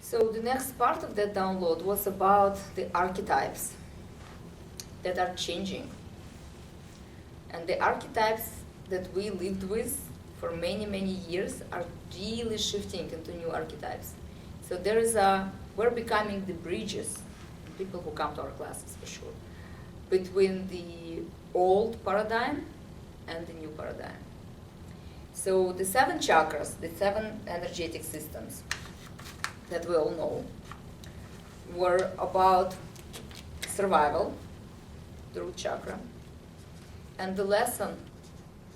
So the next part of that download was about the archetypes that are changing. And the archetypes that we lived with for many, many years are really shifting into new archetypes. So we're becoming the bridges, people who come to our classes for sure, between the old paradigm and the new paradigm. So the 7 chakras, the 7 energetic systems that we all know, were about survival, the root chakra, and the lesson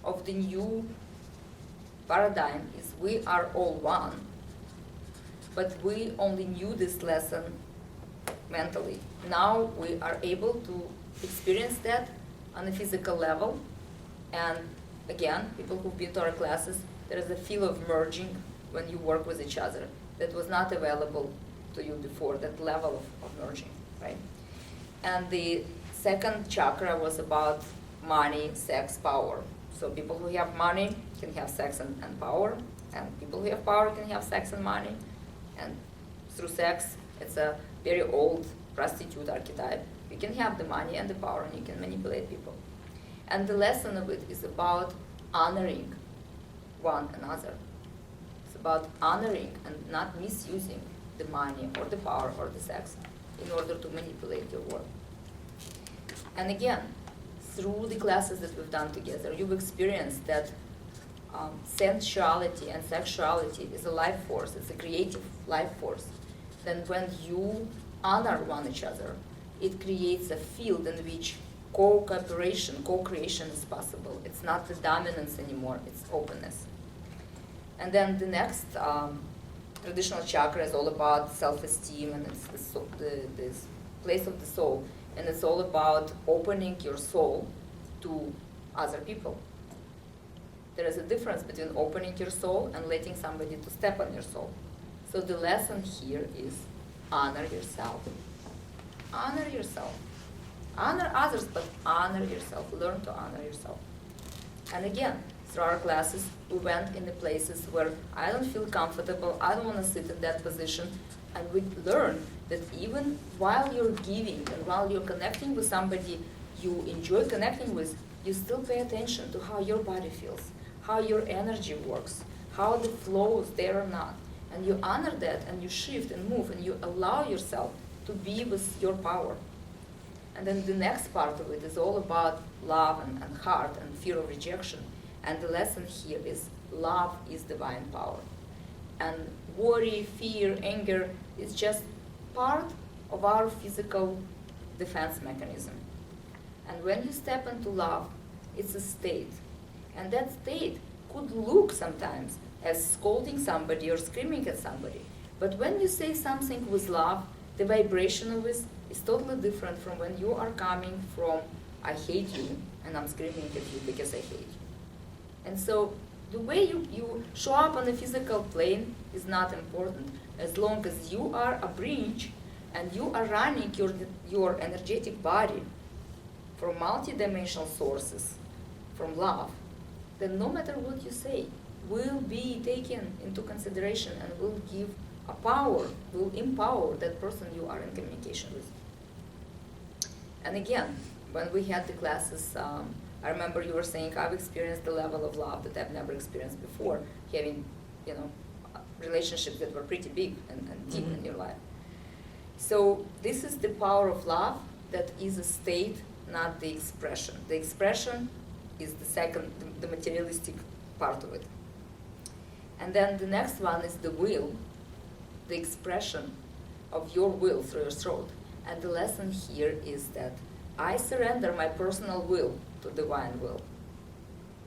of the new paradigm is we are all one, but we only knew this lesson mentally. Now we are able to experience that on a physical level, and again, people who've been to our classes, there is a feel of merging when you work with each other that was not available to you before, that level of merging, right? And the 2nd chakra was about money, sex, power. So people who have money can have sex and power, and people who have power can have sex and money. And through sex, it's a very old prostitute archetype. You can have the money and the power, and you can manipulate people. And the lesson of it is about honoring one another. It's about honoring and not misusing the money or the power or the sex in order to manipulate your work. And again, through the classes that we've done together, you've experienced that sensuality and sexuality is a life force, it's a creative life force. Then when you honor one each other, it creates a field in which co-cooperation, co-creation is possible. It's not the dominance anymore, it's openness. And then the next traditional chakra is all about self-esteem, and it's this place of the soul. And it's all about opening your soul to other people. There is a difference between opening your soul and letting somebody to step on your soul. So the lesson here is honor yourself. Honor yourself. Honor others, but honor yourself. Learn to honor yourself. And again, through our classes, we went in the places where I don't feel comfortable, I don't want to sit in that position, and we learn that even while you're giving and while you're connecting with somebody you enjoy connecting with, you still pay attention to how your body feels, how your energy works, how the flow is there or not. And you honor that, and you shift and move, and you allow yourself to be with your power. And then the next part of it is all about love and heart and fear of rejection. And the lesson here is love is divine power. And worry, fear, anger is just part of our physical defense mechanism. And when you step into love, it's a state. And that state could look sometimes as scolding somebody or screaming at somebody. But when you say something with love, the vibration of it is totally different from when you are coming from, I hate you, and I'm screaming at you because I hate you. And so the way you show up on the physical plane is not important, as long as you are a bridge and you are running your energetic body from multidimensional sources, from love, then no matter what you say will be taken into consideration and will give a power, will empower that person you are in communication with. And again, when we had the classes, I remember you were saying, I've experienced the level of love that I've never experienced before, having, relationships that were pretty big and deep in your life. So this is the power of love that is a state, not the expression. The expression is the second, the materialistic part of it. And then the next one is the will, the expression of your will through your throat. And the lesson here is that I surrender my personal will to divine will.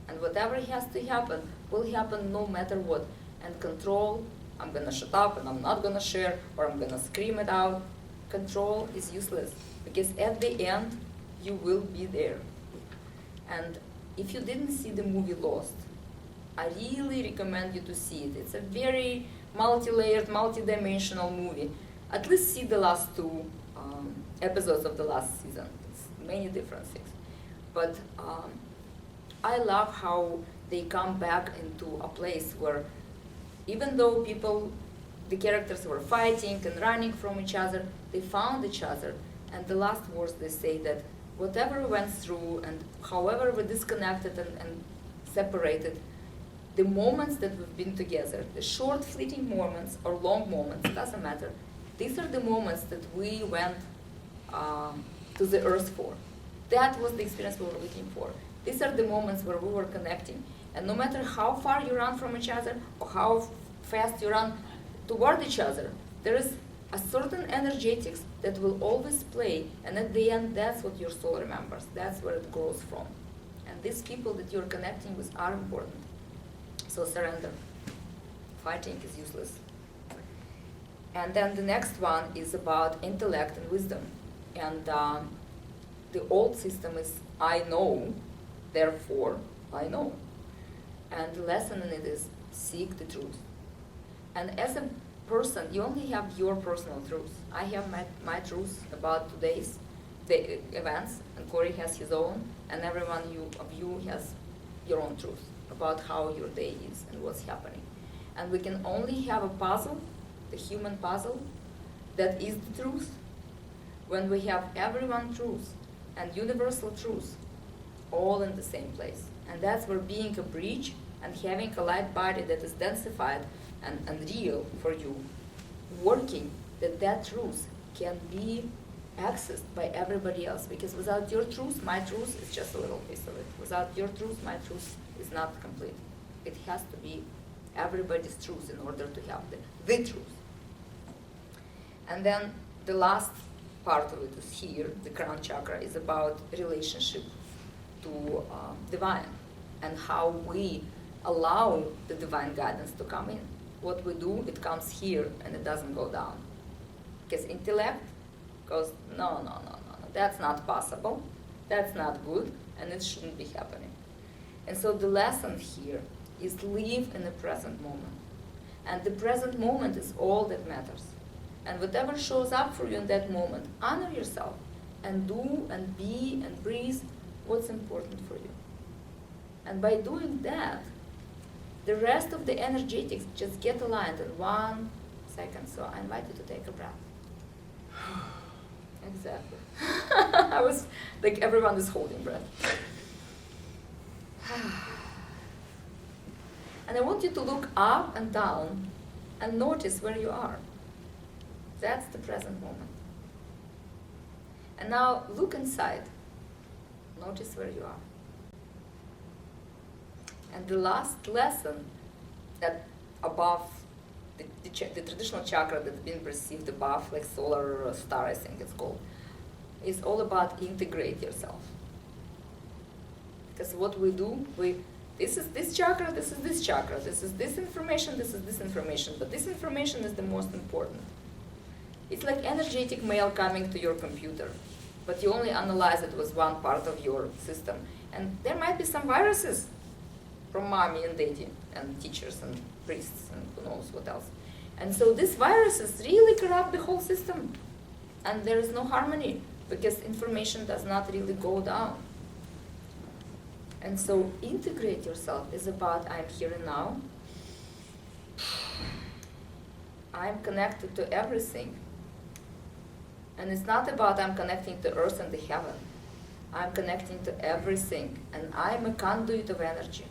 And whatever has to happen will happen no matter what. And control, I'm going to shut up and I'm not going to share, or I'm going to scream it out. Control is useless, because at the end, you will be there. And if you didn't see the movie Lost, I really recommend you to see it. It's a very multi-layered, multi-dimensional movie. At least see the last 2 episodes of the last season. It's many different things. But I love how they come back into a place where even though people the characters were fighting and running from each other. They found each other, and the last words they say that whatever we went through and however we disconnected and separated, the moments that we've been together, the short fleeting moments or long moments, doesn't matter. These are the moments that we went to the earth for. That was the experience we were looking for. These are the moments where we were connecting. And no matter how far you run from each other or how fast you run toward each other, there is a certain energetics that will always play, and at the end, that's what your soul remembers. That's where it grows from. And these people that you're connecting with are important. So surrender. Fighting is useless. And then the next one is about intellect and wisdom. And the old system is I know, therefore I know. And the lesson in it is seek the truth. And as a person, you only have your personal truth. I have my truth about today's events, and Corey has his own, and everyone of you has your own truth about how your day is and what's happening. And we can only have a puzzle, the human puzzle, that is the truth, when we have everyone's truth and universal truth all in the same place. And that's where being a bridge and having a light body that is densified and real for you, working, that truth can be accessed by everybody else. Because without your truth, my truth is just a little piece of it. Without your truth, my truth is not complete. It has to be everybody's truth in order to have the truth. And then the last part of it is here, the crown chakra, is about relationship to divine and how we allow the divine guidance to come in. What we do, it comes here and it doesn't go down. Because intellect goes, no, that's not possible, that's not good, and it shouldn't be happening. And so the lesson here is live in the present moment. And the present moment is all that matters. And whatever shows up for you in that moment, honor yourself and do and be and breathe what's important for you. And by doing that, the rest of the energetics just get aligned in 1 second. So I invite you to take a breath. Exactly. I was like, everyone is holding breath. And I want you to look up and down and notice where you are. That's the present moment. And now look inside. Notice where you are. And the last lesson that above the traditional chakra that's been perceived above, like solar star, I think it's called, is all about integrate yourself. Because what we do, this is this chakra, this is this chakra, this is this information, this is this information, but this information is the most important. It's like energetic mail coming to your computer, but you only analyze it with one part of your system. And there might be some viruses from mommy and daddy and teachers and priests and who knows what else. And so these viruses really corrupt the whole system. And there is no harmony because information does not really go down. And so integrate yourself is about I'm here and now. I'm connected to everything. And it's not about I'm connecting to earth and the heaven. I'm connecting to everything. And I'm a conduit of energy.